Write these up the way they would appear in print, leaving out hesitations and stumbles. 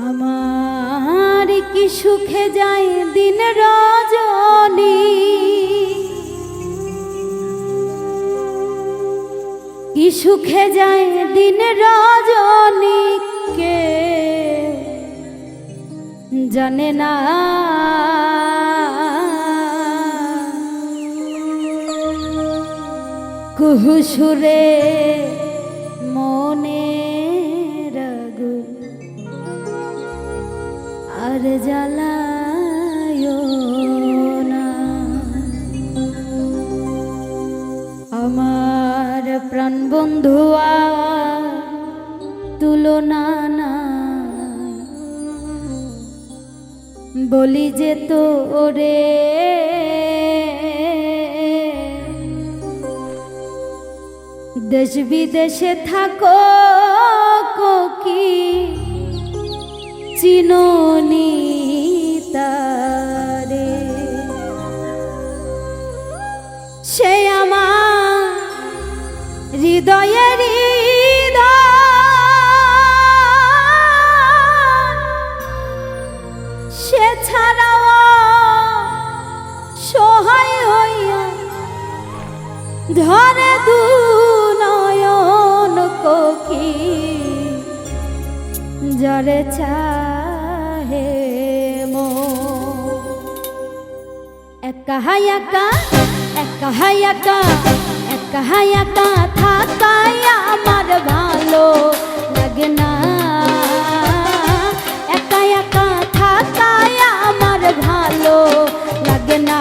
আমার কি সুখে যায় দিন রজনী, কি সুখে যায় দিন রজনী, কে জানে না। কুহু সুরে মনে রাগু আর জ্বালায় না। আমার প্রাণ বন্ধুয়া তুলনা না, বলি যে তোরে দেশ বিদেশে থাকো কি চিনোনি তারে, সে আমার হৃদয়ের সে ছাড়াও সহায় হইয়া ধরে দু নয়ন কোকি, যারে চাহে মো একা একা একা একা একা একা থাকাই আমার ভালো লাগে না। একা একা থাকাই আমার ভালো লাগে না।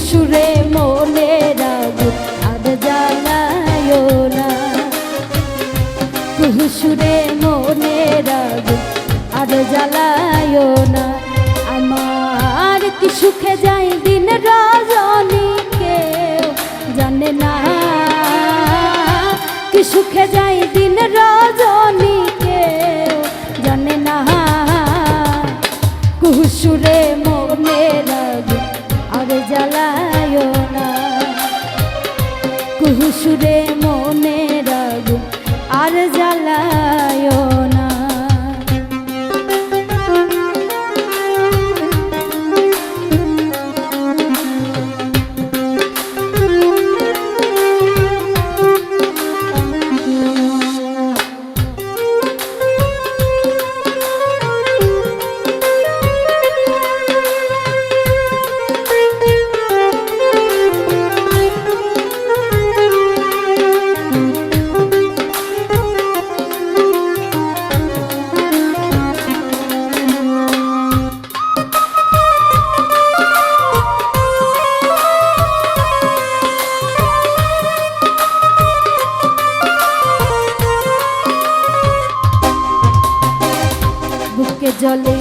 সুরে মনে রাগু আর জ্বালায় না, সুরে মনে রাগু আর জ্বালায় না। আমার কি সুখে যায় দিন রজনী, কেউ জানে না। কি সুখে যায় দিন রজনী, কেউ জানে না। সুরে মনে রাগু আর জ্বালায় না, সুরে মনে রাগু আর জ্বালায় না। জলে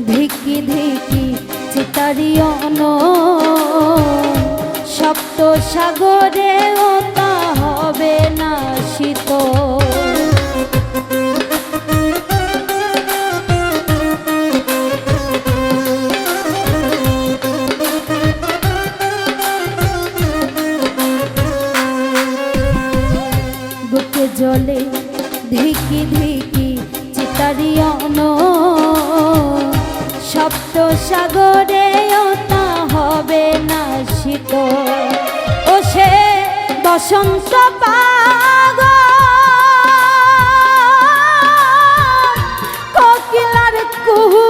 ধিকি ধিকি চিতারিয়ন, সপ্ত সাগরে ওটা হবে না শীত। বুকে জলে ধিকি ধিকি চিতারিয়ন, সপ্ত সাগরে ওটা হবে না শীত। ও সে বসন্ত পাগল কোকিলার কুহু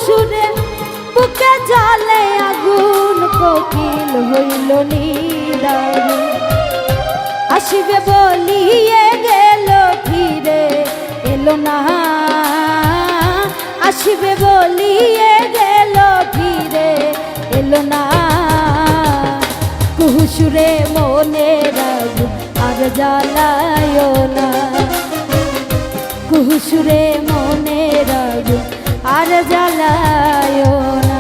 সুরে, বুকে জলে আগুন কোকিল হইল নিদারু। আসিবে বলিয়ে গেল ফিরে এলো না, আসিবে বলিয়ে গেল ফিরে এলো না। কুহুসুরে মনে রাগু আর জ্বালায় না, কুহুসুরে মনে রাগু আর জ্বালায় না।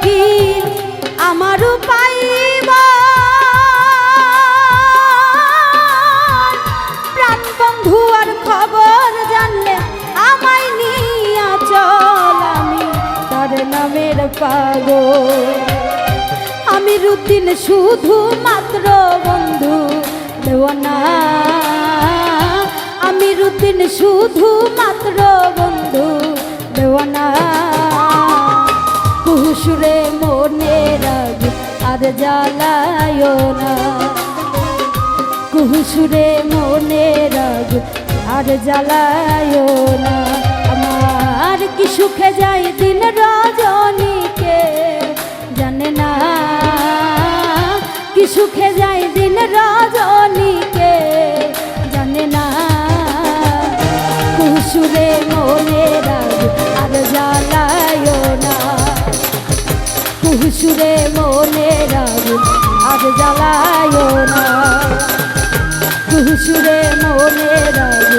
দিন আমারও পাইব প্রাণ বন্ধু আর খবর জানলে আমায় নিয়া চল আমি তার নামের পাগল আমি রুদিন শুধু মাত্র বন্ধু দেওয়ানা আমি রুদিন শুধু মাত্র বন্ধু দেওয়ানা কুহুসুরে মনে রাগ আর জ্বালায় না কুহুসুরে মনে রাগ আর জ্বালায় না আমার কি সুখে যায় দিন রজনীকে জানে না কি সুখে যায় দিন রজনীকে জানে না কুহুসুরে মনে রাগ আর জ্বালায় না কুহুসুরে মনে রাগ আর জ্বালায় না কুহুসুরে মনে রাগ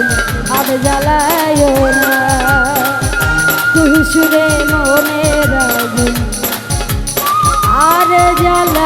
আর জ্বালায় না কুহুসুরে মনে রাগ আর জ্বালায়